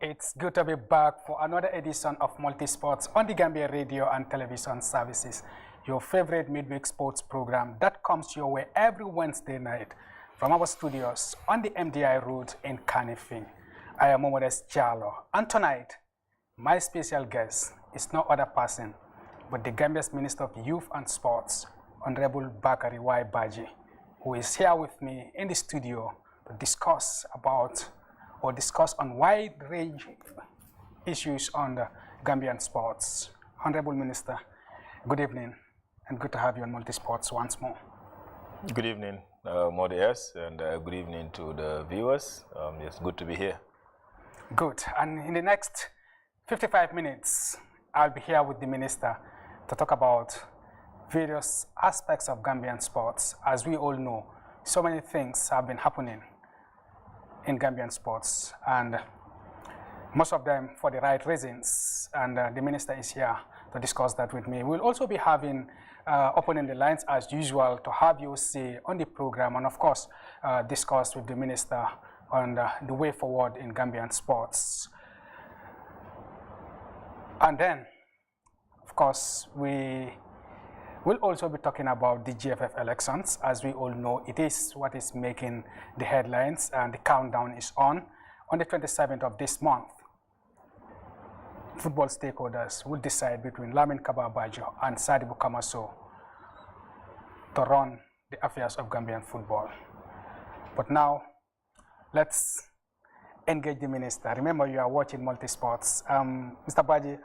It's good to be back for another edition of Multisports on the Gambia Radio and Television Services, your favorite midweek sports program that comes your way every Wednesday night from our studios on the MDI Road in Kanifing. I am Momodes Jalo, and tonight, my special guest is no other person but the Gambia's Minister of Youth and Sports, Honorable Bakari Y. Baji, who is here with me in the studio to discuss on wide range issues on the Gambian sports. Honorable Minister, good evening, and good to have you on Multisports once more. Good evening, Modes, and good evening to the viewers. It's good to be here. Good, and in the next 55 minutes, I'll be here with the Minister to talk about various aspects of Gambian sports. As we all know, so many things have been happening in Gambian sports, and most of them for the right reasons, and the Minister is here to discuss that with me. We'll also be having opening the lines as usual to have you say on the program, and of course discuss with the Minister on the way forward in Gambian sports. And then, of course, we will also be talking about the GFF elections. As we all know, it is what is making the headlines, and the countdown is on the 27th of this month. Football stakeholders will decide between Lamin Kababajo and Sadibou Kamaso to run the affairs of Gambian football. But now, let's engage the Minister. Remember, you are watching Multisports. Mr. Baji,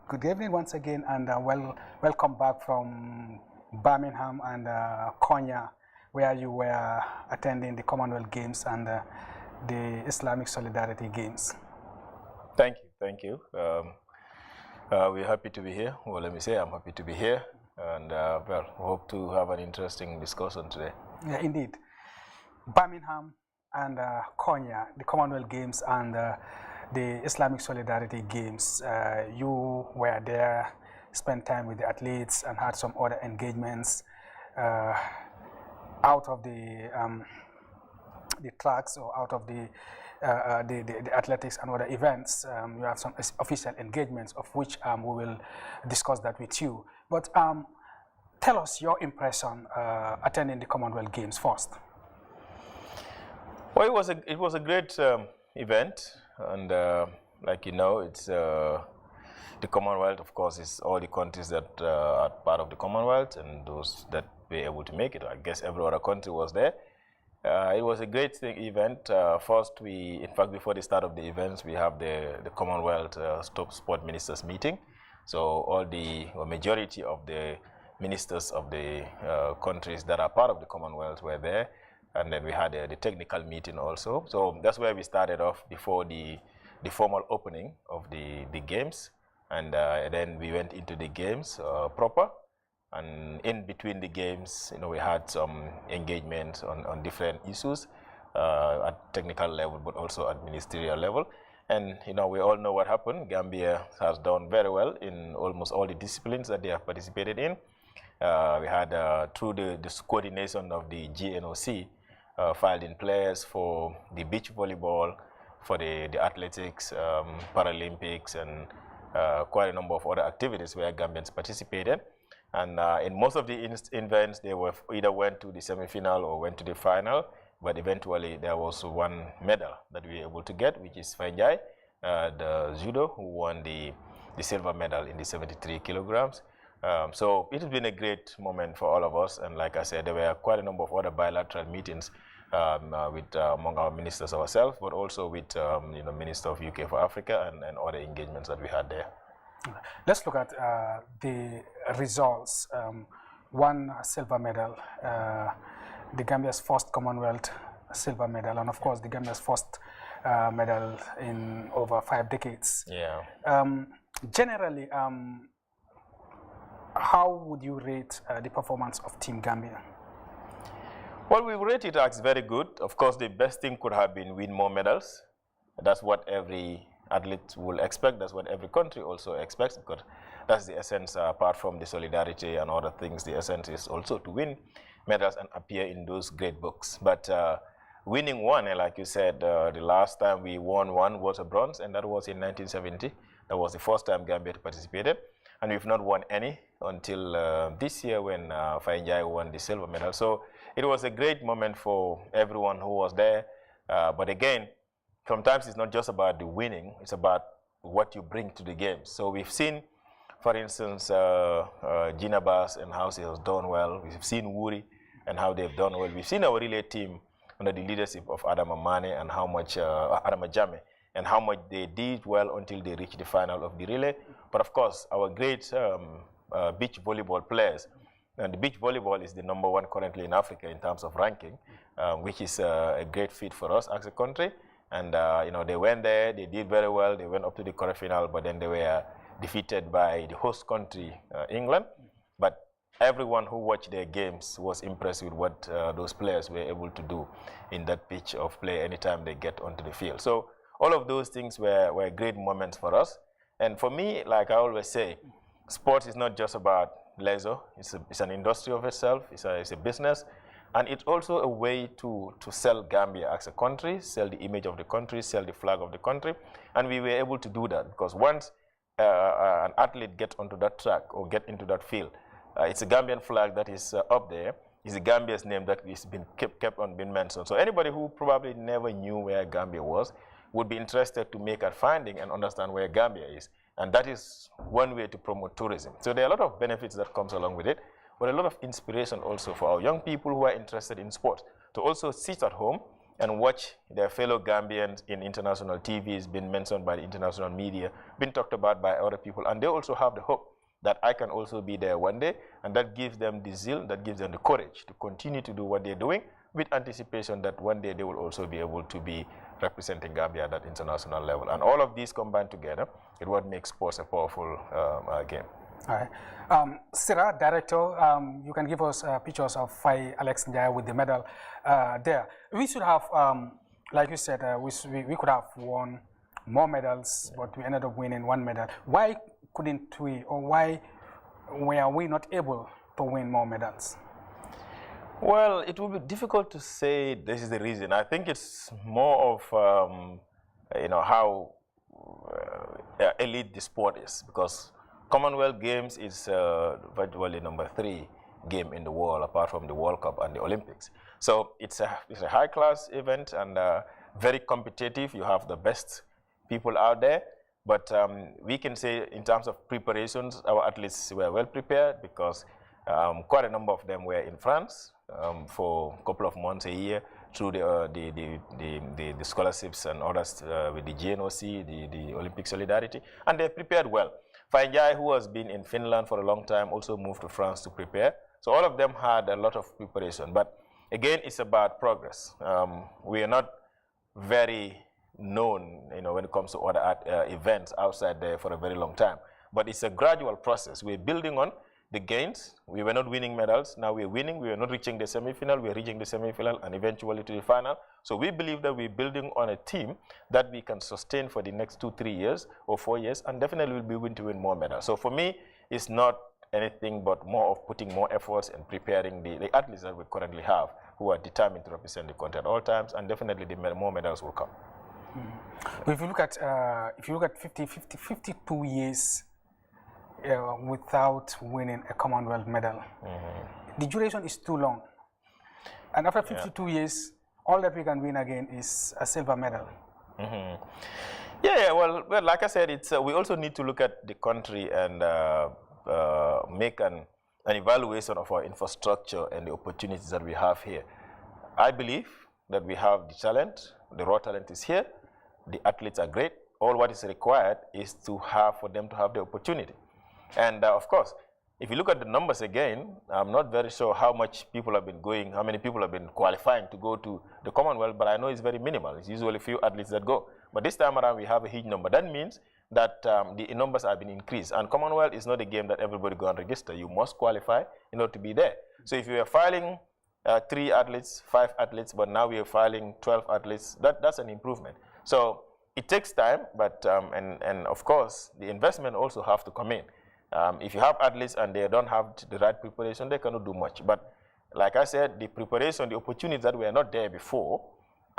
good evening once again, and welcome back from Birmingham and Konya, where you were attending the Commonwealth Games and the Islamic Solidarity Games. Thank you. We're happy to be here. Well, let me say I'm happy to be here, and well, hope to have an interesting discussion today. Yeah, indeed. Birmingham and Konya, the Commonwealth Games and the Islamic Solidarity Games. You were there, spent time with the athletes, and had some other engagements out of the tracks or out of the athletics and other events. You have some official engagements, of which we will discuss that with you. But tell us your impression attending the Commonwealth Games first. Well, it was a great event, and like you know, it's the Commonwealth. Of course, is all the countries that are part of the Commonwealth, and those that were able to make it. I guess every other country was there. It was a great event. First, in fact, before the start of the events, we have the Commonwealth Sport Ministers meeting. So all majority of the ministers of the countries that are part of the Commonwealth were there. And then we had the technical meeting also. So that's where we started off before the formal opening of the games. And then we went into the games proper. And in between the games, we had some engagements on different issues at technical level, but also at ministerial level. And we all know what happened. Gambia has done very well in almost all the disciplines that they have participated in. We had, through the coordination of the GNOC, filed in players for the beach volleyball, for the athletics, Paralympics, and quite a number of other activities where Gambians participated. And in most of the events, they were either went to the semi-final or went to the final, but eventually there was one medal that we were able to get, which is Fanjai, the judo, who won the silver medal in the 73 kilograms. So it has been a great moment for all of us, and like I said, there were quite a number of other bilateral meetings with among our ministers ourselves, but also with Minister of UK for Africa and other engagements that we had there. Let's look at the results. One silver medal, the Gambia's first Commonwealth silver medal, and of course the Gambia's first medal in over 5 decades. Yeah. Generally, how would you rate the performance of Team Gambia? Well, we rate it as very good. Of course, the best thing could have been win more medals. That's what every athlete will expect. That's what every country also expects, because that's the essence, apart from the solidarity and other things. The essence is also to win medals and appear in those great books. But winning one. And like you said, the last time we won one was a bronze, and that was in 1970. That was the first time Gambia participated. And we've not won any until this year when Fainjai won the silver medal. So it was a great moment for everyone who was there. But again, sometimes it's not just about the winning, it's about what you bring to the game. So we've seen, for instance, Gina Bass and how she has done well. We've seen Wuri and how they've done well. We've seen our relay team under the leadership of Adam Amane and how much, Adam Ajame, and how much they did well until they reached the final of the relay. But of course, our great beach volleyball players, and the beach volleyball is the #1 currently in Africa in terms of ranking, which is a great feat for us as a country. And you know, they went there, they did very well, they went up to the quarterfinal, but then they were defeated by the host country, England. But everyone who watched their games was impressed with what those players were able to do in that pitch of play anytime they get onto the field. So all of those things were great moments for us. And for me, like I always say, sports is not just about leisure. It's an industry of itself. It's a business. And it's also a way to sell Gambia as a country, sell the image of the country, sell the flag of the country. And we were able to do that because once an athlete gets onto that track or get into that field, it's a Gambian flag that is up there. It's a Gambia's name that is been kept on being mentioned. So anybody who probably never knew where Gambia was would be interested to make a finding and understand where Gambia is. And that is one way to promote tourism. So there are a lot of benefits that comes along with it, but a lot of inspiration also for our young people who are interested in sports to also sit at home and watch their fellow Gambians in international TVs being mentioned by the international media, being talked about by other people. And they also have the hope that I can also be there one day, and that gives them the zeal, that gives them the courage to continue to do what they're doing with anticipation that one day they will also be able to be representing Gambia at that international level. And all of these combined together is what makes sports a powerful game. All right. Sarah, director, you can give us pictures of Fai Alex Njaya with the medal there. We should have, like you said, we could have won more medals, but we ended up winning one medal. Why couldn't we, or why were we not able to win more medals? Well, it will be difficult to say this is the reason. I think it's more of, you know, how elite the sport is, because Commonwealth Games is virtually #3 game in the world, apart from the World Cup and the Olympics. So it's a high-class event and very competitive. You have the best people out there. But we can say in terms of preparations, our athletes were well prepared because quite a number of them were in France for a couple of months, a year, through the scholarships and others with the GNOC, the Olympic Solidarity, and they prepared well. Fainjai, who has been in Finland for a long time, also moved to France to prepare. So all of them had a lot of preparation. But again, it's about progress. We are not very known, you know, when it comes to other events outside there for a very long time. But it's a gradual process. We're building on the gains. We were not winning medals. Now we're winning. We are not reaching the semi-final. We're reaching the semi-final and eventually to the final. So we believe that we're building on a team that we can sustain for the next 2, 3 years or 4 years, and definitely we'll be willing to win more medals. So for me, it's not anything but more of putting more efforts and preparing the athletes that we currently have who are determined to represent the country at all times, and definitely the more medals will come. If you look at 52 years without winning a Commonwealth medal, the duration is too long. And after 52 years, all that we can win again is a silver medal. Yeah, well, like I said, it's we also need to look at the country and make an evaluation of our infrastructure and the opportunities that we have here. I believe that we have the talent. The raw talent is here. The athletes are great. All what is required is for them to have the opportunity. And of course, if you look at the numbers again, I'm not very sure how many people have been qualifying to go to the Commonwealth, but I know it's very minimal. It's usually a few athletes that go. But this time around, we have a huge number. That means that the numbers have been increased. And Commonwealth is not a game that everybody go and register. You must qualify in order to be there. So if you are filing 3 athletes, 5 athletes, but now we are filing 12 athletes, that's an improvement. So it takes time, but and of course, the investment also have to come in. If you have athletes and they don't have the right preparation, they cannot do much. But like I said, the preparation, the opportunities that were not there before,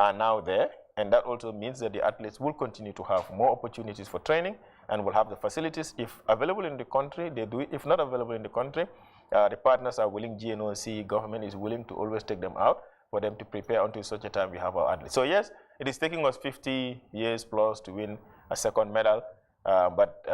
are now there, and that also means that the athletes will continue to have more opportunities for training and will have the facilities. If available in the country, they do it. If not available in the country, the partners are willing, GNOC, government is willing to always take them out for them to prepare until such a time we have our athletes. So yes, it is taking us 50 years plus to win a second medal, but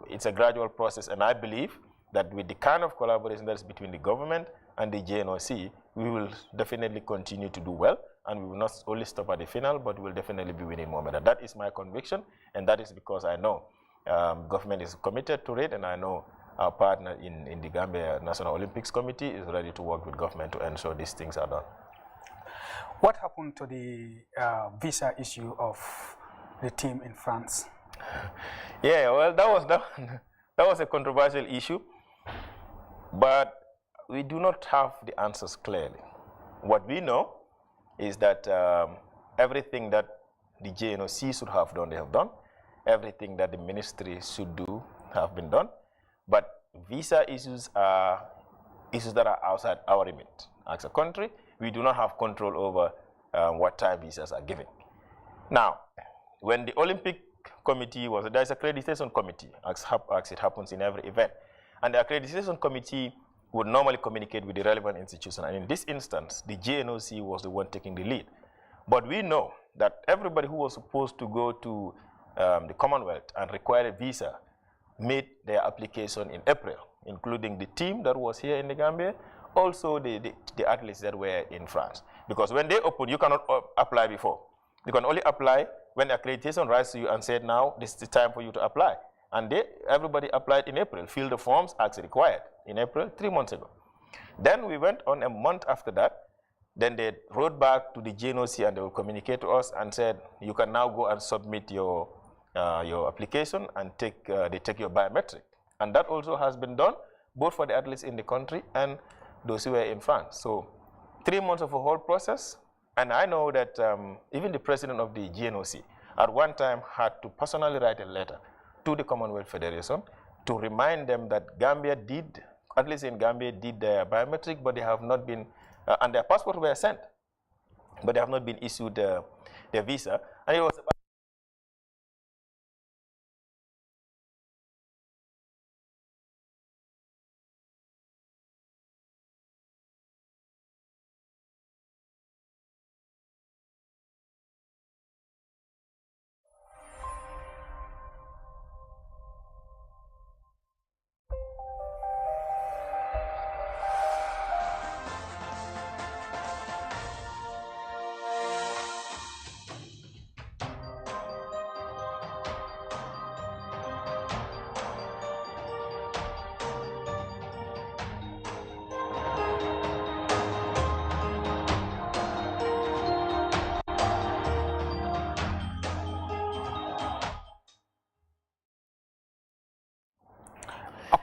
it's a gradual process, and I believe that with the kind of collaboration that is between the government and the GNOC, we will definitely continue to do well, and we will not only stop at the final, but we will definitely be winning more medals. That is my conviction, and that is because I know government is committed to it, and I know our partner in the Gambia National Olympics Committee is ready to work with government to ensure these things are done. What happened to the visa issue of the team in France? Yeah, well, that was a controversial issue, but we do not have the answers clearly. What we know is that everything that the GNOC should have done, they have done. Everything that the ministry should do have been done. But visa issues are issues that are outside our remit. As a country, we do not have control over what type visas are given. Now, when the Olympic Committee was, there's an accreditation committee, as it happens in every event. And the accreditation committee would normally communicate with the relevant institution. And in this instance, the GNOC was the one taking the lead. But we know that everybody who was supposed to go to the Commonwealth and require a visa made their application in April, including the team that was here in the Gambia, also the athletes that were in France. Because when they open, you cannot apply before. You can only apply when accreditation writes to you and said, now this is the time for you to apply. And everybody applied in April, filled the forms as required in April, 3 months ago. Then we went on a month after that. Then they wrote back to the GNOC and they will communicate to us and said, you can now go and submit your application and they take your biometric. And that also has been done, both for the athletes in the country and those who were in France. So 3 months of a whole process. And I know that even the president of the GNOC at one time had to personally write a letter to the Commonwealth Federation to remind them that Gambia did, athletes in Gambia did their biometric, but they have not been, and their passports were sent, but they have not been issued their visa. And it was about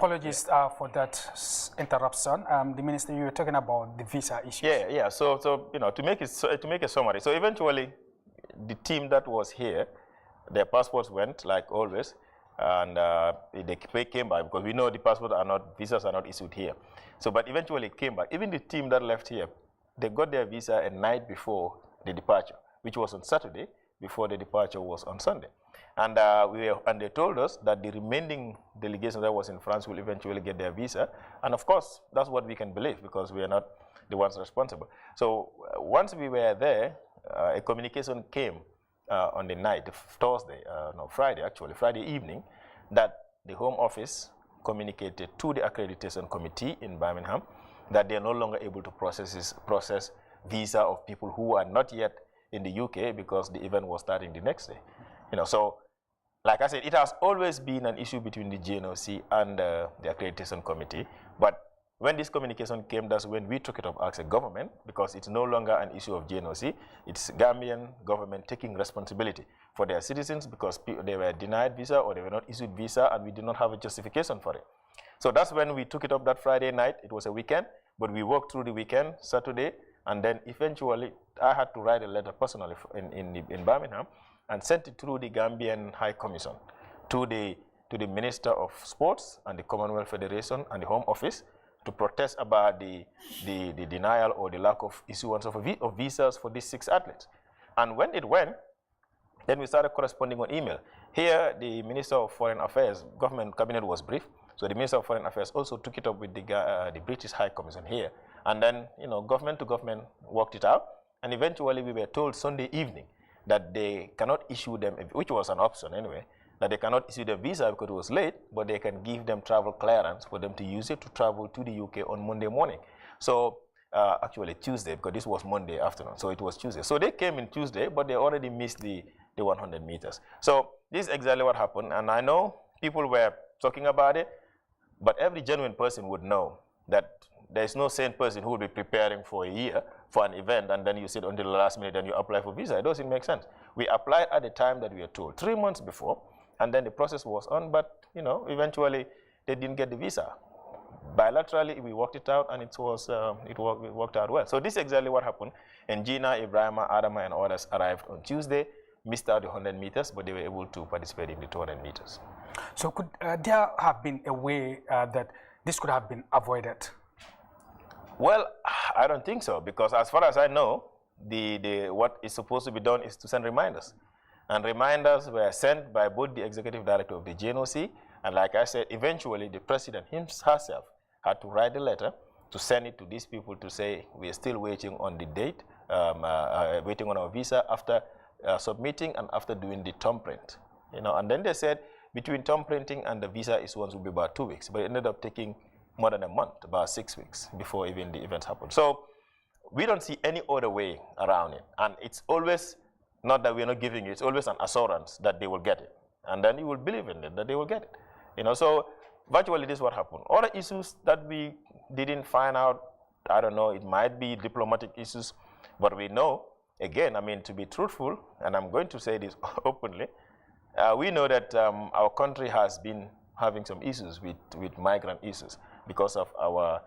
Apologies for that interruption. The minister, you were talking about the visa issue. Yeah. So you know, to make a summary. So eventually, the team that was here, their passports went like always, and they came back because we know the visas are not issued here. So, but eventually it came back. Even the team that left here, they got their visa a night before the departure, which was on Saturday, before the departure was on Sunday. And they told us that the remaining delegation that was in France will eventually get their visa. And of course, that's what we can believe because we are not the ones responsible. So once we were there, a communication came on the night, Friday evening, that the Home Office communicated to the accreditation committee in Birmingham that they are no longer able to process visa of people who are not yet in the UK because the event was starting the next day. You know, so like I said, it has always been an issue between the GNOC and the accreditation committee. But when this communication came, that's when we took it up as a government because it's no longer an issue of GNOC. It's Gambian government taking responsibility for their citizens because they were denied visa or they were not issued visa and we did not have a justification for it. So that's when we took it up that Friday night. It was a weekend, but we worked through the weekend, Saturday, and then eventually I had to write a letter personally in Birmingham and sent it through the Gambian High Commission to the Minister of Sports and the Commonwealth Federation and the Home Office to protest about the denial or the lack of issuance of visas for these 6 athletes. And when it went, then we started corresponding on email. Here, the Minister of Foreign Affairs, government cabinet was briefed, so the Minister of Foreign Affairs also took it up with the British High Commission here. And then, government to government worked it out, and eventually we were told Sunday evening that they cannot issue them, which was an option anyway, that they cannot issue the visa because it was late, but they can give them travel clearance for them to use it to travel to the UK on Monday morning. So actually Tuesday, because this was Monday afternoon, so it was Tuesday. So they came in Tuesday, but they already missed the 100 meters. So this is exactly what happened, and I know people were talking about it, but every genuine person would know that there is no sane person who will be preparing for a year for an event and then you sit until the last minute and you apply for visa. It doesn't make sense. We applied at the time that we were told, 3 months before, and then the process was on, but eventually they didn't get the visa. Bilaterally, we worked it out, and it worked out well. So this is exactly what happened. And Gina, Ibrahima, Adama, and others arrived on Tuesday, missed out the 100 meters, but they were able to participate in the 200 meters. So could there have been a way that this could have been avoided? Well, I don't think so, because as far as I know, what is supposed to be done is to send reminders. And reminders were sent by both the executive director of the GNOC, and like I said, eventually the president herself had to write a letter to send it to these people to say, we are still waiting on the date, waiting on our visa after submitting and after doing the thumb print. And then they said between thumb printing and the visa issuance will be about 2 weeks, but it ended up taking more than a month, about 6 weeks before even the events happened. So we don't see any other way around it. And it's always not that we're not giving it, it's always an assurance that they will get it. And then you will believe in it, that they will get it. So virtually this is what happened. Other issues that we didn't find out, I don't know, it might be diplomatic issues, but we know, again, to be truthful, and I'm going to say this openly, we know that our country has been having some issues with migrant issues because of our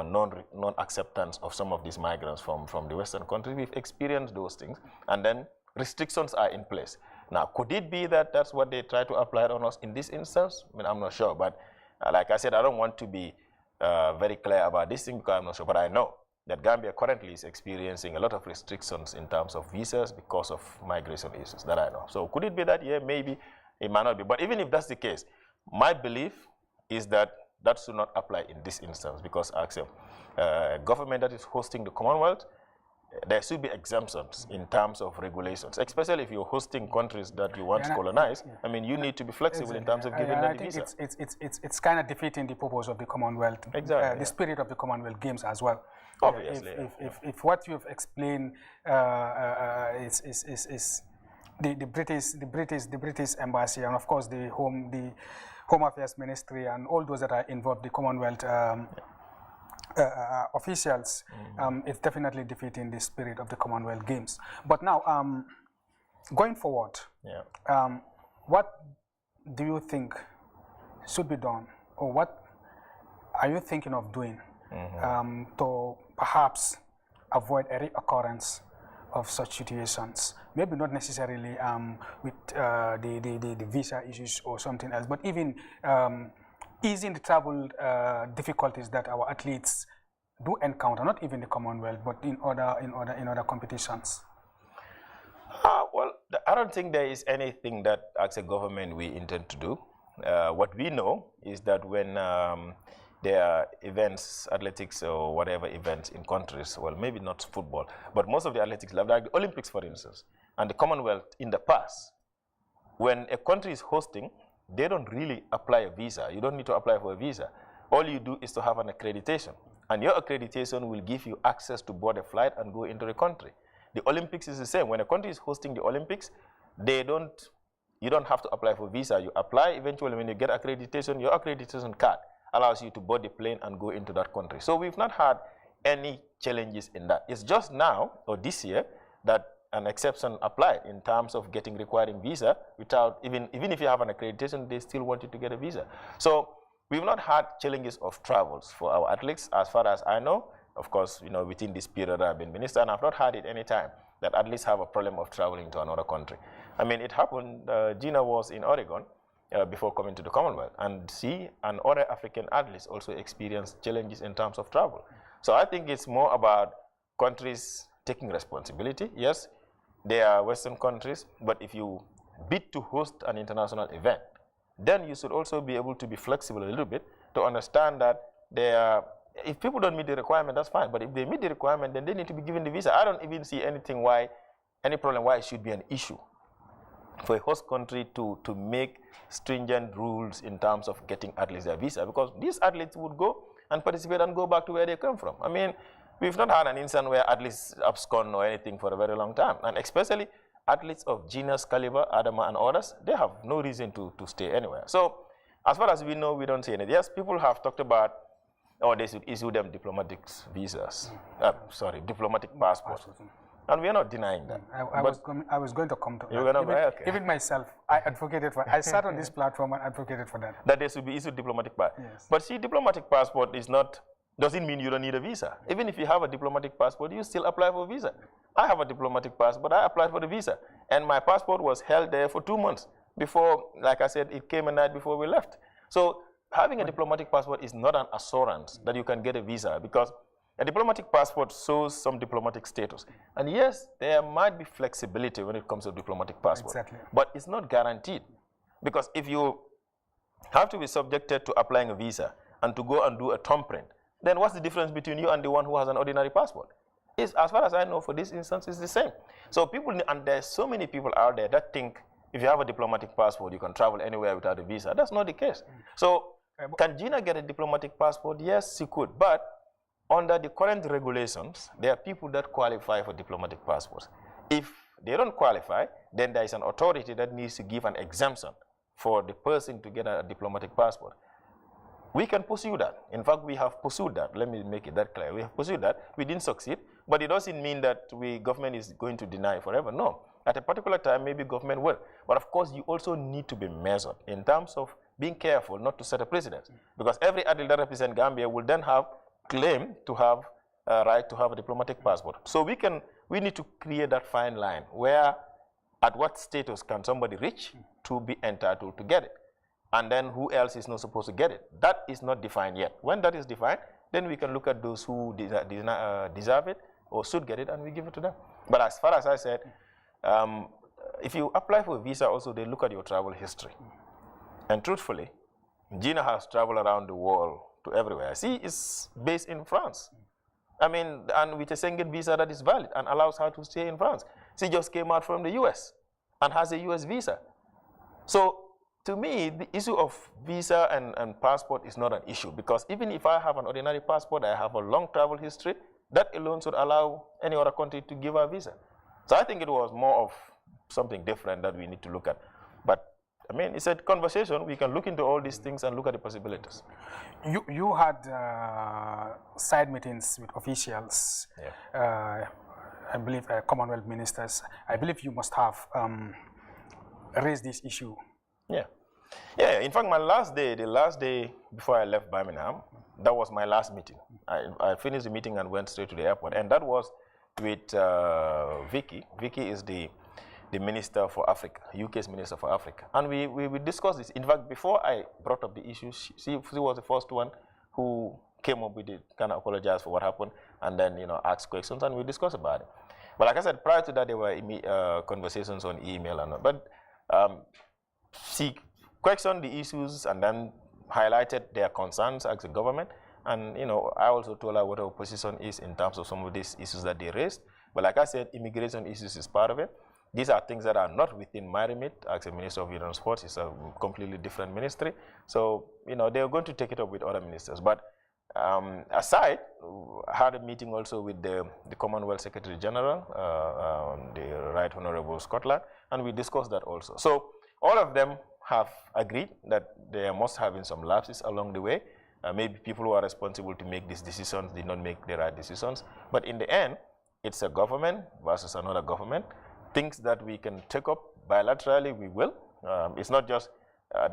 non-acceptance of some of these migrants from the Western countries. We've experienced those things, and then restrictions are in place. Now, could it be that that's what they try to apply on us in this instance? I'm not sure, but like I said, I don't want to be very clear about this thing because I'm not sure, but I know that Gambia currently is experiencing a lot of restrictions in terms of visas because of migration issues, that I know. So could it be that? Yeah, maybe, it might not be. But even if that's the case, my belief is that that should not apply in this instance because a government that is hosting the Commonwealth, there should be exemptions in terms of regulations, especially if you're hosting countries that you want to colonize. You need to be flexible in terms of giving them the visa. I think it's kind of defeating the purpose of the Commonwealth, the spirit of the Commonwealth Games as well. Obviously, if what you've explained is the British Embassy and of course the Home Affairs Ministry and all those that are involved, the Commonwealth officials, it's definitely defeating the spirit of the Commonwealth Games. But now, going forward, what do you think should be done, or what are you thinking of doing to perhaps avoid a reoccurrence of such situations? Maybe not necessarily with the visa issues or something else, but even easing the travel difficulties that our athletes do encounter, not even the Commonwealth, but in other competitions. Well, I don't think there is anything that, as a government, we intend to do. What we know is that when there are events, athletics or whatever events in countries, well, maybe not football, but most of the athletics, like the Olympics, for instance, and the Commonwealth in the past, when a country is hosting, they don't really apply a visa. You don't need to apply for a visa. All you do is to have an accreditation. And your accreditation will give you access to board a flight and go into the country. The Olympics is the same. When a country is hosting the Olympics, you don't have to apply for visa. You apply eventually when you get accreditation. Your accreditation card allows you to board the plane and go into that country. So we've not had any challenges in that. It's just now, or this year, that an exception applied in terms of requiring visa without, even if you have an accreditation, they still want you to get a visa. So we've not had challenges of travels for our athletes, as far as I know. Of course, within this period I've been minister, and I've not had it any time that athletes have a problem of traveling to another country. It happened, Gina was in Oregon before coming to the Commonwealth, and she and other African athletes also experienced challenges in terms of travel. So I think it's more about countries taking responsibility. Yes, they are Western countries, but if you bid to host an international event, then you should also be able to be flexible a little bit to understand that if people don't meet the requirement, that's fine. But if they meet the requirement, then they need to be given the visa. I don't even see any problem why it should be an issue for a host country to make stringent rules in terms of getting athletes their visa, because these athletes would go and participate and go back to where they come from. I mean, we've not had an instance where athletes abscond or anything for a very long time, and especially athletes of Gina's caliber, Adama and others, they have no reason to stay anywhere. So as far as we know, we don't see anything. Yes, people have talked about, they should issue them diplomatic visas, diplomatic passports. And we are not denying that. I was going to come to that. Even myself, I advocated for I sat on this platform and advocated for that. That they should be issued diplomatic passport. Yes. But see, diplomatic passport doesn't mean you don't need a visa. Even if you have a diplomatic passport, you still apply for a visa. I have a diplomatic passport, I applied for the visa. And my passport was held there for 2 months before, like I said, it came a night before we left. So having a diplomatic passport is not an assurance that you can get a visa, because a diplomatic passport shows some diplomatic status. And yes, there might be flexibility when it comes to diplomatic passport. Exactly. But it's not guaranteed. Because if you have to be subjected to applying a visa and to go and do a thumbprint, then what's the difference between you and the one who has an ordinary passport? As far as I know, for this instance, it's the same. So and there's so many people out there that think if you have a diplomatic passport, you can travel anywhere without a visa. That's not the case. So can Gina get a diplomatic passport? Yes, she could. But under the current regulations, there are people that qualify for diplomatic passports. If they don't qualify, then there is an authority that needs to give an exemption for the person to get a diplomatic passport. We can pursue that. In fact, we have pursued that. Let me make it that clear. We have pursued that. We didn't succeed, but it doesn't mean that government is going to deny forever. No. At a particular time, maybe government will. But of course, you also need to be measured in terms of being careful not to set a precedent. Because every athlete that represents Gambia will then have claim to have a right to have a diplomatic passport. So we need to create that fine line where at what status can somebody reach to be entitled to get it. And then who else is not supposed to get it? That is not defined yet. When that is defined, then we can look at those who deserve it or should get it, and we give it to them. But as far as I said, if you apply for a visa also, they look at your travel history. And truthfully, Gina has traveled around the world to everywhere. She is based in France. I mean, and with a Schengen visa that is valid and allows her to stay in France. She just came out from the US and has a US visa. So to me, the issue of visa and passport is not an issue, because even if I have an ordinary passport, I have a long travel history, that alone should allow any other country to give a visa. So I think it was more of something different that we need to look at. But I mean, it's a conversation. We can look into all these things and look at the possibilities. You had side meetings with officials, Yeah. I believe Commonwealth ministers. I believe you must have raised this issue. Yeah. Yeah, in fact, the last day before I left Birmingham, that was my last meeting. I finished the meeting and went straight to the airport, and that was with Vicky. Vicky is the Minister for Africa, UK's Minister for Africa. And we discussed this. In fact, before I brought up the issue, she was the first one who came up with it, kind of apologized for what happened, and then, asked questions, and we discussed about it. But like I said, prior to that, there were conversations on email and all. But she questioned the issues and then highlighted their concerns as a government. And, I also told her what our position is in terms of some of these issues that they raised. But like I said, immigration issues is part of it. These are things that are not within my remit as a Minister of Youth and Sports. It's a completely different ministry. So, they're going to take it up with other ministers. But aside, I had a meeting also with the Commonwealth Secretary General, the Right Honourable Scotland, and we discussed that also. So all of them have agreed that there must have been some lapses along the way. Maybe people who are responsible to make these decisions did not make the right decisions. But in the end, it's a government versus another government. Things that we can take up bilaterally, we will. It's not just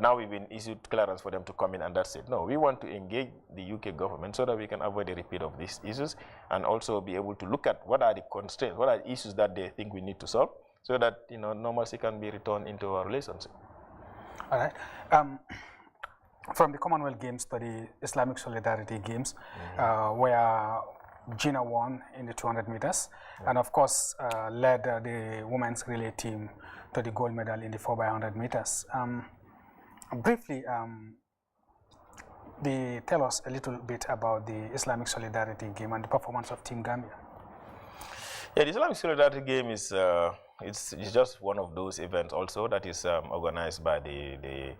now we've been issued clearance for them to come in and that's it. No, we want to engage the UK government so that we can avoid a repeat of these issues and also be able to look at what are the constraints, what are the issues that they think we need to solve so that normalcy can be returned into our relationship. All right. From the Commonwealth Games to the Islamic Solidarity Games, where Gina won in the 200 meters. and of course led the women's relay team to the gold medal in the 4x100 meters. Briefly, tell us a little bit about the Islamic Solidarity game and the performance of Team Gambia. Yeah, the Islamic Solidarity game is it's just one of those events also that is organized by the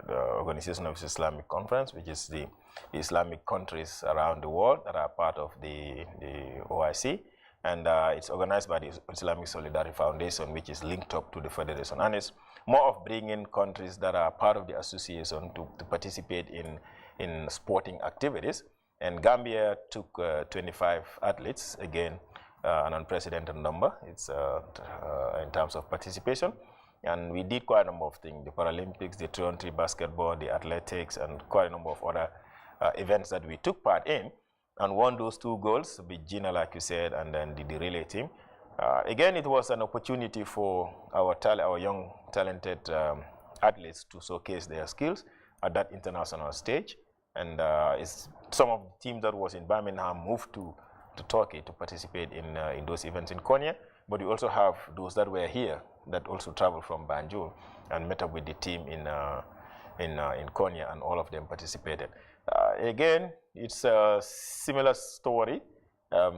Organization of Islamic Conference, which is the Islamic countries around the world that are part of the OIC, and it's organized by the Islamic Solidarity Foundation, which is linked up to the federation, and it's more of bringing countries that are part of the association to participate in sporting activities. And Gambia took 25 athletes, again an unprecedented number. It's in terms of participation, and we did quite a number of things: the Paralympics, the 3-on-3 basketball, the athletics, and quite a number of other events that we took part in, and won those 2 goals with Gina, like you said, and then the relay team. Again, it was an opportunity for our young, talented athletes to showcase their skills at that international stage. And some of the teams that was in Birmingham moved to Turkey to participate in those events in Konya. But we also have those that were here that also traveled from Banjul and met up with the team in Konya, and all of them participated. Again, it's a similar story.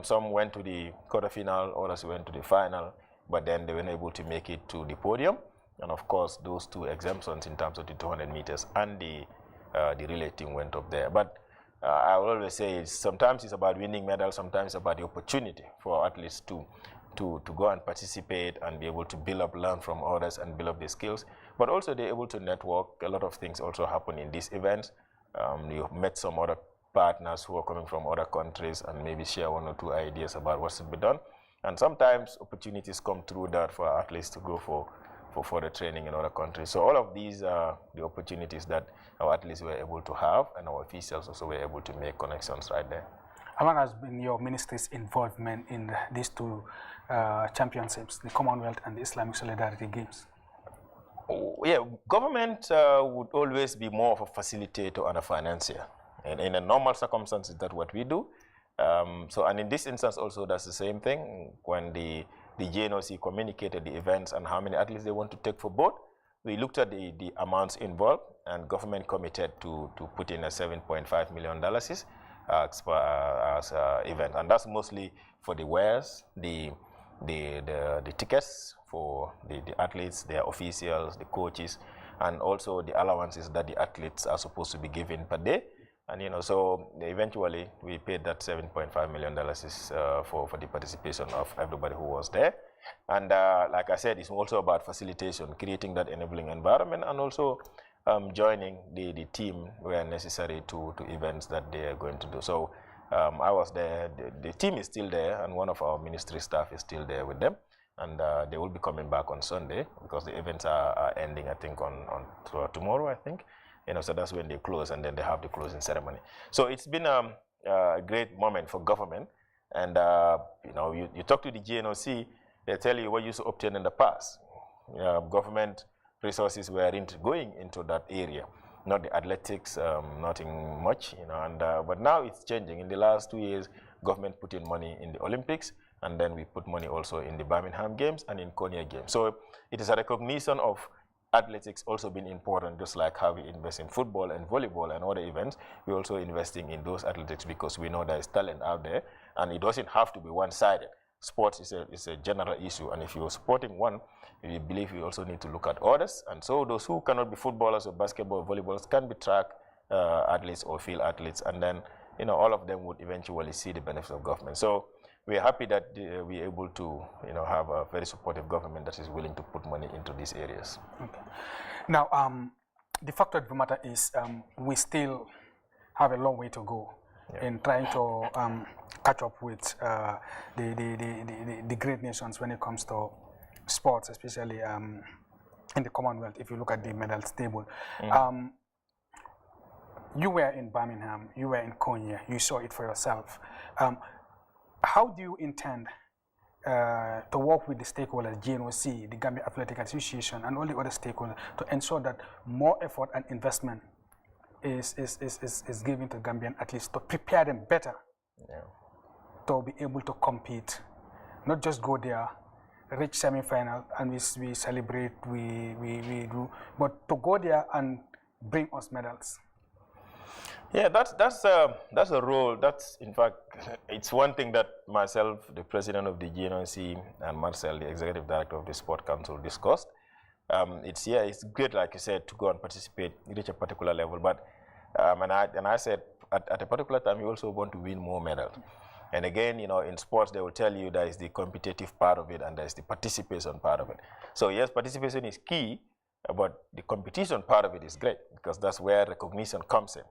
Some went to the quarterfinal, others went to the final, but then they weren't able to make it to the podium. And of course, those 2 exemptions in terms of the 200 meters and the relay team went up there. But I will always say sometimes it's about winning medals, sometimes it's about the opportunity for athletes to go and participate and be able to build up, learn from others and build up their skills. But also they're able to network. A lot of things also happen in these events. You've met some other partners who are coming from other countries and maybe share 1 or 2 ideas about what should be done. And sometimes opportunities come through that for athletes to go for further training in other countries. So all of these are the opportunities that our athletes were able to have, and our officials also were able to make connections right there. How long has been your ministry's involvement in these 2 championships, the Commonwealth and the Islamic Solidarity Games? Yeah, government would always be more of a facilitator and a financier. And in a normal circumstances, that's what we do. And in this instance also, that's the same thing. When the JNOC communicated the events and how many athletes they want to take for both, we looked at the amounts involved, and government committed to put in a $7.5 million as event. And that's mostly for the wares, the tickets for the athletes, their officials, the coaches, and also the allowances that the athletes are supposed to be given per day. And so eventually we paid that $7.5 million for the participation of everybody who was there. And like I said, it's also about facilitation, creating that enabling environment, and also joining the team where necessary to events that they are going to do. So I was there. The team is still there, and one of our ministry staff is still there with them. And they will be coming back on Sunday because the events are ending, I think, on tomorrow, I think. So that's when they close, and then they have the closing ceremony. So it's been a great moment for government. And you talk to the GNOC, they tell you what you used to obtain in the past. Government resources weren't going into that area, not the athletics, nothing much, but now it's changing. In the last 2 years, government put in money in the Olympics, and then we put money also in the Birmingham Games and in Konya Games. So it is a recognition of athletics also being important, just like how we invest in football and volleyball and other events. We're also investing in those athletics because we know there is talent out there, and it doesn't have to be one-sided. Sports is a general issue, and if you're supporting one, we believe we also need to look at others. And so those who cannot be footballers or basketball or volleyballers can be track athletes or field athletes, and then all of them would eventually see the benefits of government. So we're happy that we're able to have a very supportive government that is willing to put money into these areas. Okay. Now, the fact of the matter is we still have a long way to go in trying to catch up with the great nations when it comes to sports, especially in the Commonwealth. If you look at the medals table, you were in Birmingham, you were in Konya, you saw it for yourself. How do you intend to work with the stakeholders, GNOC, the Gambia Athletic Association, and all the other stakeholders to ensure that more effort and investment is given to Gambian athletes to prepare them better to be able to compete not just go there, reach semi-final, and we celebrate, we do, but to go there and bring us medals. Yeah, that's a role. That's, in fact, it's one thing that myself, the president of the GNOC, and Marcel, the executive director of the Sport Council, discussed. It's great, like you said, to go and participate, reach a particular level. But and I said at a particular time, you also want to win more medals. And again, in sports, they will tell you there is the competitive part of it and there is the participation part of it. So yes, participation is key, but the competition part of it is great because that's where recognition comes in.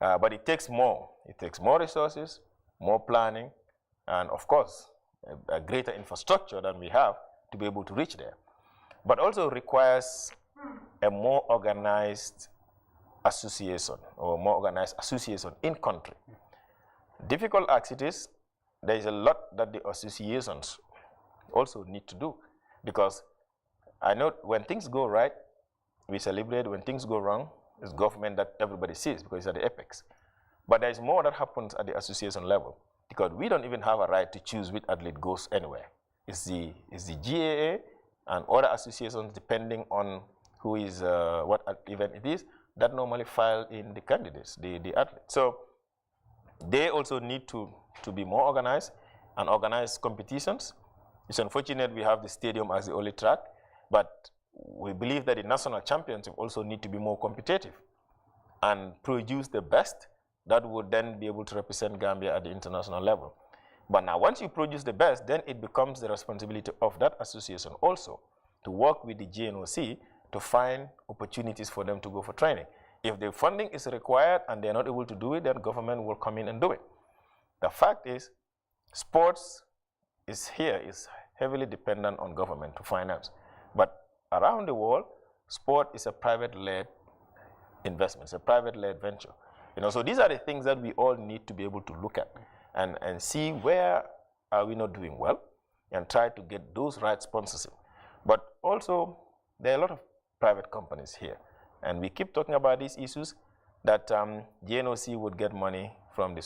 But it takes more. It takes more resources, more planning, and of course, a greater infrastructure than we have to be able to reach there. But also requires a more organized association or more organized association in country. Difficult as it is, there is a lot that the associations also need to do because I know when things go right, we celebrate. When things go wrong, it's government that everybody sees because it's at the apex. But there is more that happens at the association level because we don't even have a right to choose which athlete goes anywhere. It's the GAA and other associations, depending on who is, what event it is, that normally file in the candidates, the athletes. So they also need to be more organized and organize competitions. It's unfortunate we have the stadium as the only track, but we believe that the national championship also need to be more competitive and produce the best that would then be able to represent Gambia at the international level. But now once you produce the best, then it becomes the responsibility of that association also to work with the GNOC to find opportunities for them to go for training. If the funding is required and they're not able to do it, then government will come in and do it. The fact is, sports is heavily dependent on government to finance. But around the world, sport is a private-led investment, it's a private-led venture. So these are the things that we all need to be able to look at and see where are we not doing well and try to get those right sponsorship. But also, there are a lot of private companies here. And we keep talking about these issues that GNOC would get money from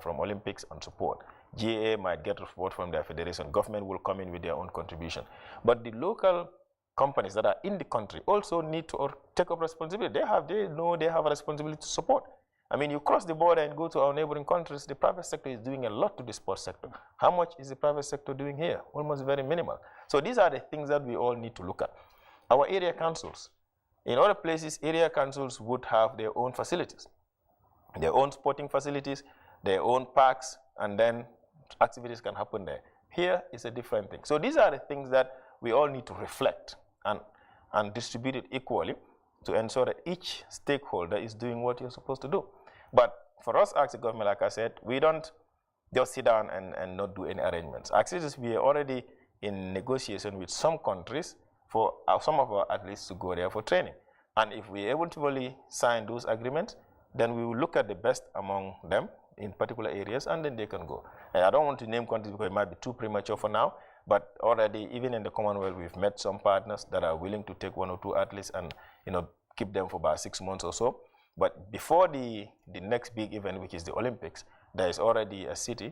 from Olympics on support. GAA might get support from their federation. Government will come in with their own contribution. But the local companies that are in the country also need to take up responsibility. They know they have a responsibility to support. I mean, you cross the border and go to our neighboring countries, the private sector is doing a lot to the sports sector. How much is the private sector doing here? Almost very minimal. So these are the things that we all need to look at. Our area councils. In other places, area councils would have their own facilities, their own sporting facilities, their own parks, and then activities can happen there. Here is a different thing. So these are the things that we all need to reflect and distribute it equally to ensure that each stakeholder is doing what you're supposed to do. But for us as a government, like I said, we don't just sit down and not do any arrangements. Actually, we are already in negotiation with some countries for some of our athletes to go there for training. And if we're able to really sign those agreements, then we will look at the best among them in particular areas, and then they can go. And I don't want to name countries because it might be too premature for now, but already, even in the Commonwealth, we've met some partners that are willing to take 1 or 2 athletes and keep them for about 6 months or so. But before the next big event, which is the Olympics, there is already a city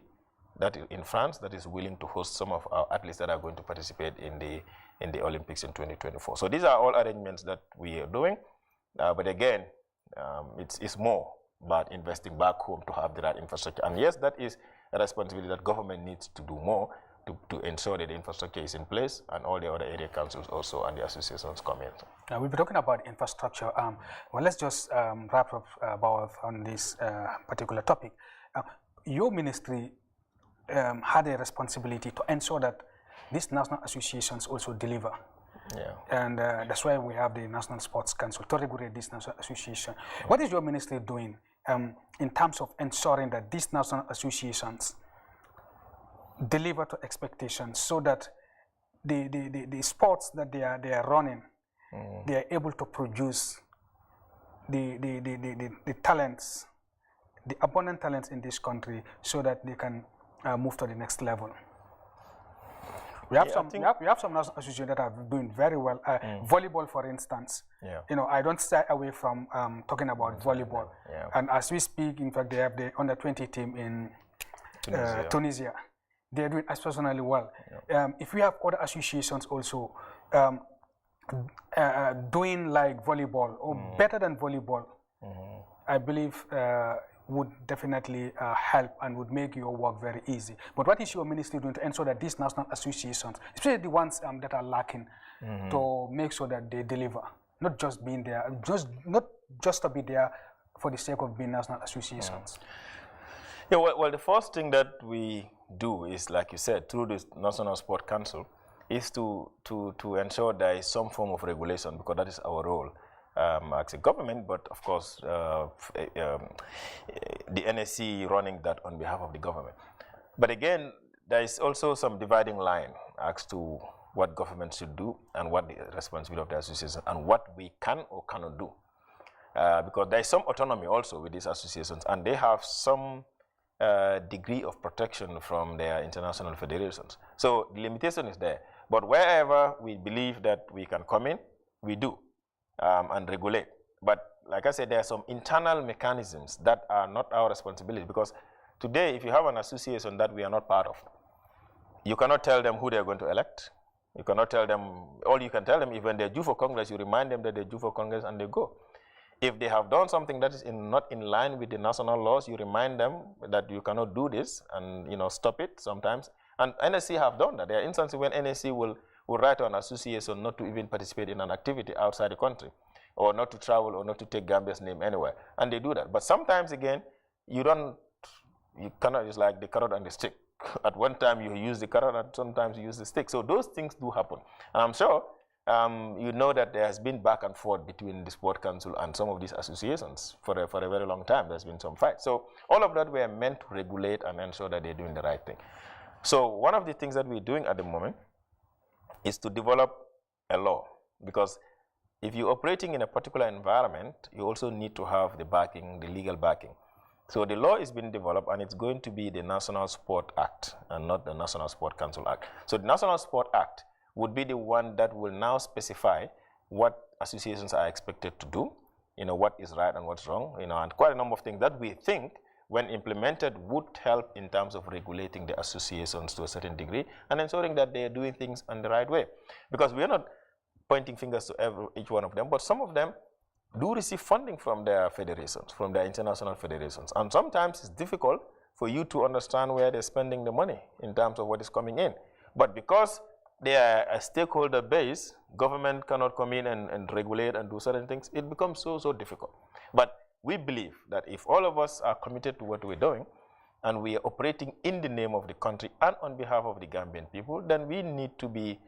that is in France that is willing to host some of our athletes that are going to participate in the Olympics in 2024. So these are all arrangements that we are doing. But again, it's more about investing back home to have the right infrastructure. And yes, that is a responsibility that government needs to do more to ensure that the infrastructure is in place, and all the other area councils also and the associations come in. We'll be talking about infrastructure. Well, let's just wrap up on this particular topic. Your ministry had a responsibility to ensure that these national associations also deliver. Yeah. And that's why we have the National Sports Council to regulate this national association. What is your ministry doing in terms of ensuring that these national associations deliver to expectations so that the sports that they are running, they are able to produce the talents, the abundant talents in this country so that they can move to the next level? We have some national associations that are doing very well. Volleyball, for instance. Yeah. I don't stay away from talking about volleyball. Yeah. And as we speak, in fact, they have the under-20 team in Tunisia. They are doing exceptionally well. If we have other associations also doing like volleyball or better than volleyball, I believe would definitely help and would make your work very easy. But what is your ministry doing to ensure that these national associations, especially the ones that are lacking, to make sure that they deliver, not just being there, not just to be there for the sake of being national associations? Yeah, well, the first thing that we do is, like you said, through the National Sport Council, is to ensure there is some form of regulation, because that is our role as a government, but of course the NSC running that on behalf of the government. But again, there is also some dividing line as to what government should do and what the responsibility of the association and what we can or cannot do. Because there is some autonomy also with these associations, and they have some degree of protection from their international federations. So the limitation is there. But wherever we believe that we can come in, we do and regulate. But like I said, there are some internal mechanisms that are not our responsibility, because today, if you have an association that we are not part of, you cannot tell them who they are going to elect. You cannot tell them, all you can tell them is when they're due for Congress, you remind them that they're due for Congress and they go. If they have done something that is not in line with the national laws, you remind them that you cannot do this and stop it sometimes. And NSC have done that. There are instances when NSC will write to an association not to even participate in an activity outside the country, or not to travel, or not to take Gambia's name anywhere. And they do that. But sometimes, again, you cannot, it's like the carrot and the stick. At one time you use the carrot, and sometimes you use the stick. So those things do happen. And I'm sure you know that there has been back and forth between the Sport Council and some of these associations for a very long time. There's been some fight. So all of that were meant to regulate and ensure that they're doing the right thing. So one of the things that we're doing at the moment is to develop a law, because if you're operating in a particular environment, you also need to have the backing, the legal backing. So the law is being developed, and it's going to be the National Sport Act and not the National Sport Council Act. So the National Sport Act would be the one that will now specify what associations are expected to do, what is right and what's wrong, and quite a number of things that we think, when implemented, would help in terms of regulating the associations to a certain degree and ensuring that they are doing things in the right way. Because we are not pointing fingers to each one of them, but some of them do receive funding from their federations, from their international federations. And sometimes it's difficult for you to understand where they're spending the money in terms of what is coming in. But because they are a stakeholder base, government cannot come in and regulate and do certain things, it becomes so difficult. But we believe that if all of us are committed to what we're doing, and we are operating in the name of the country and on behalf of the Gambian people, then we need to be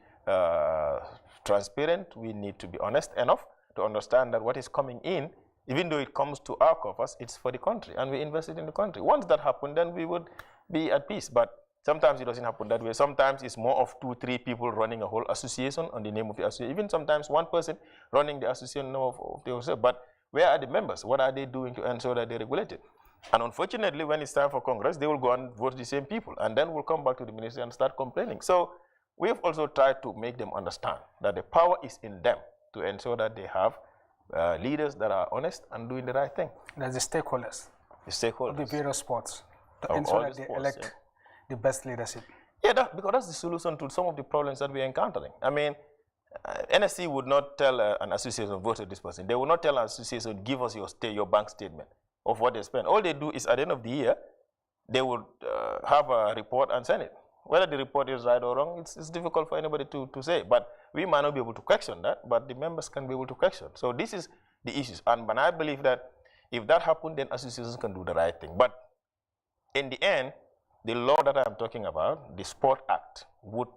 transparent, we need to be honest enough to understand that what is coming in, even though it comes to our coffers, it's for the country, and we invested in the country. Once that happened, then we would be at peace. But sometimes it doesn't happen that way. Sometimes it's more of 2-3 people running a whole association on the name of the association. Even sometimes one person running the association of the association. But where are the members? What are they doing to ensure that they're regulated? And unfortunately, when it's time for Congress, they will go and vote the same people, and then we'll come back to the ministry and start complaining. So we've also tried to make them understand that the power is in them to ensure that they have leaders that are honest and doing the right thing. That's the stakeholders. The stakeholders. Of the various sports. To ensure that they elect the best leadership. Yeah, because that's the solution to some of the problems that we're encountering. I mean, NSC would not tell an association, vote for this person. They will not tell an association, give us your bank statement of what they spend. All they do is, at the end of the year, they would have a report and send it. Whether the report is right or wrong, it's difficult for anybody to say. But we might not be able to question that, but the members can be able to question. So this is the issues. And I believe that if that happens, then associations can do the right thing. But in the end, the law that I'm talking about, the Sport Act, would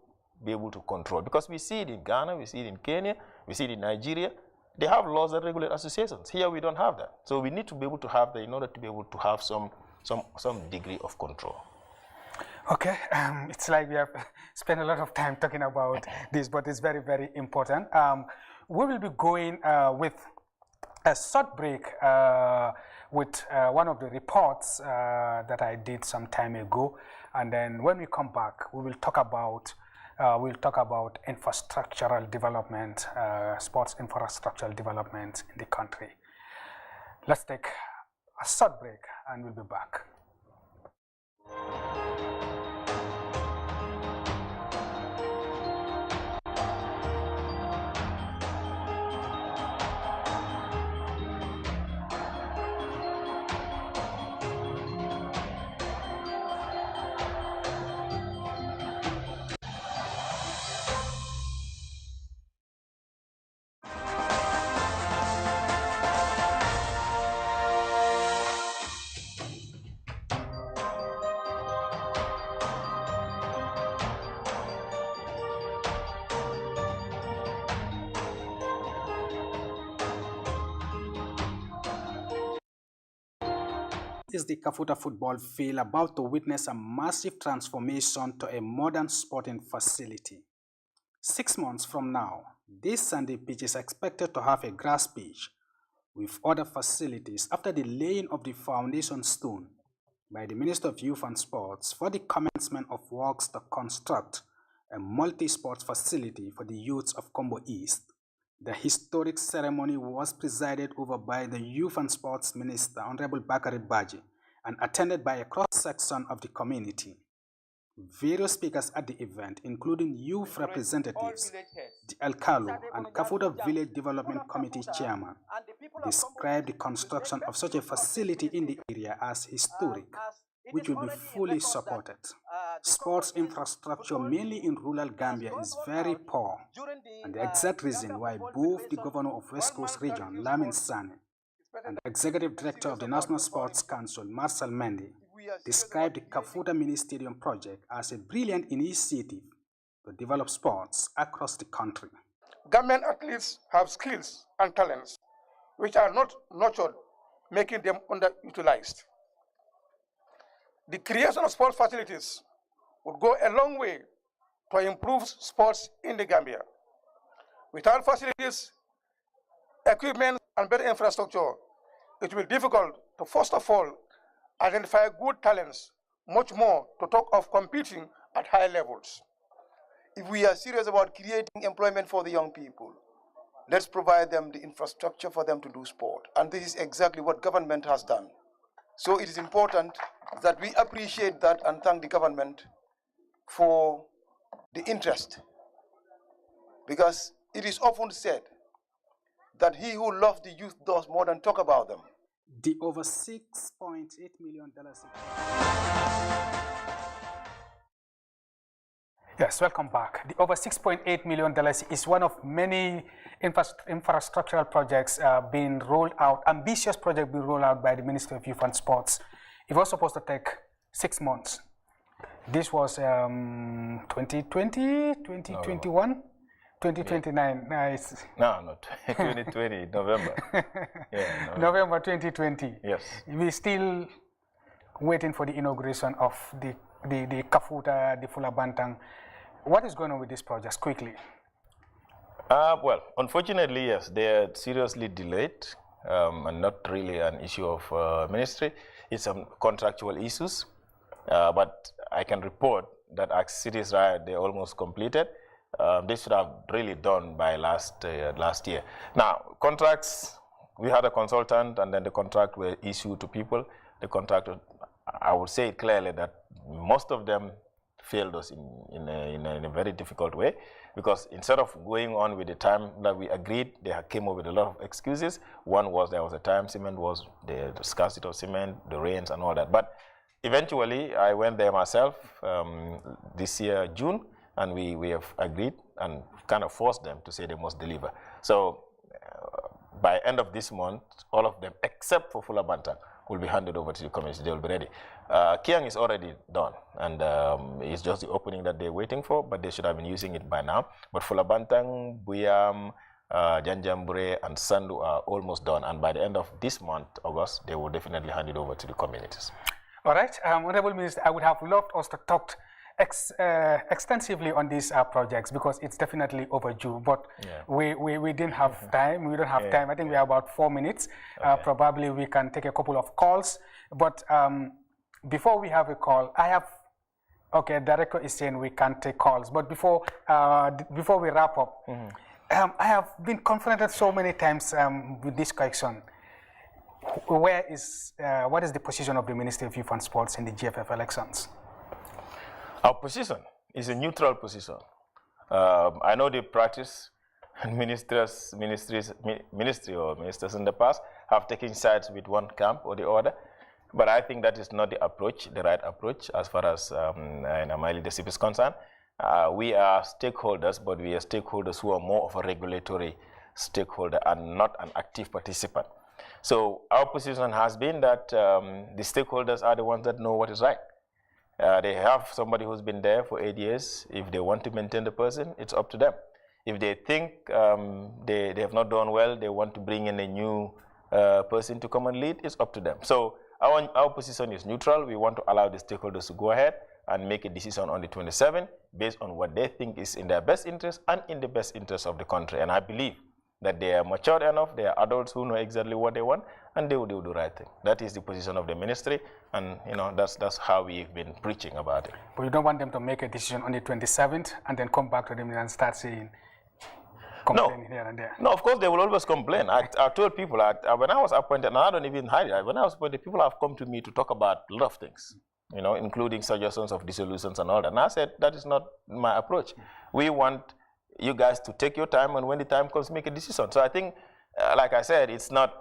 be able to control. Because we see it in Ghana, we see it in Kenya, we see it in Nigeria. They have laws that regulate associations. Here we don't have that. So we need to be able to have that in order to be able to have some degree of control. Okay, it's like we have spent a lot of time talking about this, but it's very, very important. We will be going with a short break with one of the reports that I did some time ago, and then when we come back, we will talk about infrastructural development, sports infrastructural development in the country. Let's take a short break, and we'll be back. is the Kafuta football field about to witness a massive transformation to a modern sporting facility. 6 months from now, this sandy pitch is expected to have a grass pitch with other facilities after the laying of the foundation stone by the Minister of Youth and Sports for the commencement of works to construct a multi-sports facility for the youths of Kombo East. The historic ceremony was presided over by the Youth and Sports Minister, Honorable Bakari Baji, and attended by a cross-section of the community. Various speakers at the event, including youth representatives, the Alcalo and Kafuta Village Development Committee Chairman, described the construction of such a facility in the area as historic, which will be fully supported. Sports infrastructure, mainly in rural Gambia, is very poor, and the exact reason why both the governor of West Coast Region, Lamin Sane, and the executive director of the National Sports Council, Marcel Mendy, described the Kafuta Mini Stadium project as a brilliant initiative to develop sports across the country. Gambian athletes have skills and talents which are not nurtured, making them underutilized. The creation of sports facilities would go a long way to improve sports in the Gambia. Without facilities, equipment, and better infrastructure, it will be difficult to, first of all, identify good talents, much more to talk of competing at high levels. If we are serious about creating employment for the young people, let's provide them the infrastructure for them to do sport. And this is exactly what government has done. So it is important that we appreciate that and thank the government for the interest. Because it is often said that he who loves the youth does more than talk about them. The over $6.8 million. Yes, welcome back. The over $6.8 million is one of many infrastructural projects being rolled out, ambitious project being rolled out by the Ministry of Youth and Sports. It was supposed to take 6 months. This was 2020, 2021, 2029. No, not 2020, November. Yeah, November 2020. Yes. We're still waiting for the inauguration of the Kafuta, the Fula Bantang. What is going on with these projects, quickly? Well, unfortunately, yes, they are seriously delayed and not really an issue of ministry. It's some contractual issues, but I can report that as cities right, they're almost completed. They should have really done by last year. Now, contracts, we had a consultant and then the contract were issued to people. The contract, I would say clearly that most of them failed us in a very difficult way, because instead of going on with the time that we agreed, they came up with a lot of excuses. One was there was a time cement was the scarcity of cement, the rains and all that. But eventually, I went there myself this year, June, and we have agreed and kind of forced them to say they must deliver. So by end of this month, all of them, except for Fula Bantang, will be handed over to the community. They will be ready. Kiang is already done, and it's just the opening that they're waiting for, but they should have been using it by now. But Fula Bantang, Buyam, Janjambure, and Sandu are almost done, and by the end of this month, August, they will definitely hand it over to the communities. All right, Honorable Minister, I would have loved us to talk extensively on these projects, because it's definitely overdue, but we didn't have time. We don't have time. I think we have about 4 minutes. Okay. Probably we can take a couple of calls, but before we have a call, okay, Director is saying we can't take calls, but before we wrap up, I have been confronted so many times with this question. What is the position of the Ministry of Youth and Sports in the GFF elections? Our position is a neutral position. I know the practice and ministry or ministers in the past have taken sides with one camp or the other, but I think that is not the right approach as far as my leadership is concerned. We are stakeholders, but we are stakeholders who are more of a regulatory stakeholder and not an active participant. So our position has been that the stakeholders are the ones that know what is right. They have somebody who's been there for 8 years. If they want to maintain the person, it's up to them. If they think they have not done well, they want to bring in a new person to come and lead, it's up to them. So our position is neutral. We want to allow the stakeholders to go ahead and make a decision on the 27th based on what they think is in their best interest and in the best interest of the country. And I believe that they are mature enough, they are adults who know exactly what they want, and they will do the right thing. That is the position of the ministry, and that's how we've been preaching about it. But you don't want them to make a decision on the 27th and then come back to them and start saying, complaining here and there. No, of course they will always complain. I told people, when I was appointed, and I don't even hide it, when I was appointed, people have come to me to talk about a lot of things, including suggestions of dissolutions and all that. And I said, that is not my approach. We want you guys to take your time, and when the time comes, make a decision. So I think, like I said, it's not,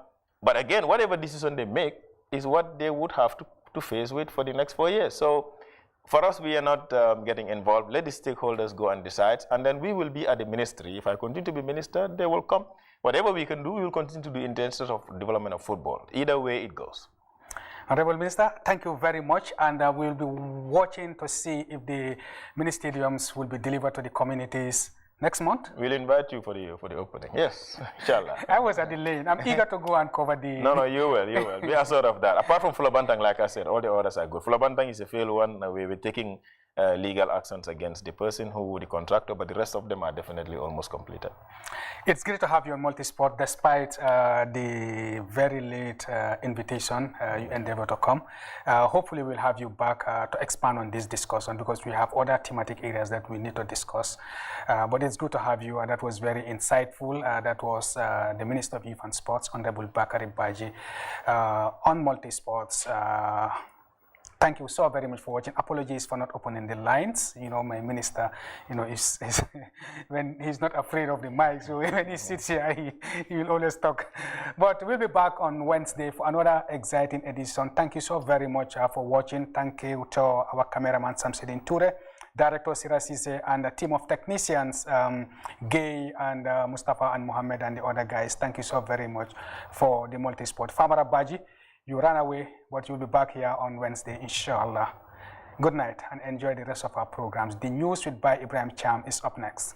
but again, whatever decision they make is what they would have to face with for the next 4 years. So for us, we are not getting involved. Let the stakeholders go and decide, and then we will be at the ministry. If I continue to be minister, they will come. Whatever we can do, we will continue to do in the interest of development of football. Either way it goes. Honorable Minister, thank you very much, and we'll be watching to see if the mini stadiums will be delivered to the communities next month. We'll invite you for the opening. Yes, inshallah. I was at the lane. I'm eager to go and cover the... No, you will. We are sort of that. Apart from Fulabantang, like I said, all the others are good. Fulabantang is a failed one. We're taking legal actions against the person who the contractor, but the rest of them are definitely almost completed. It's great to have you on Multisport despite the very late invitation you endeavored to come. Hopefully we'll have you back to expand on this discussion, because we have other thematic areas that we need to discuss. But it's good to have you, and that was very insightful. That was the Minister of Youth and Sports, Honorable Bakari Baji, on Multisports. Thank you so very much for watching. Apologies for not opening the lines. My minister, is when he's not afraid of the mic, so when he sits here, he will always talk. But we'll be back on Wednesday for another exciting edition. Thank you so very much for watching. Thank you to our cameraman, Samsidin Ture, Director Sira Sise, and the team of technicians, Gay and Mustafa and Mohammed and the other guys. Thank you so very much for the Multisport. Famara Baji, you ran away, but you'll be back here on Wednesday, inshallah. Good night and enjoy the rest of our programs. The news with Ibrahim Cham is up next.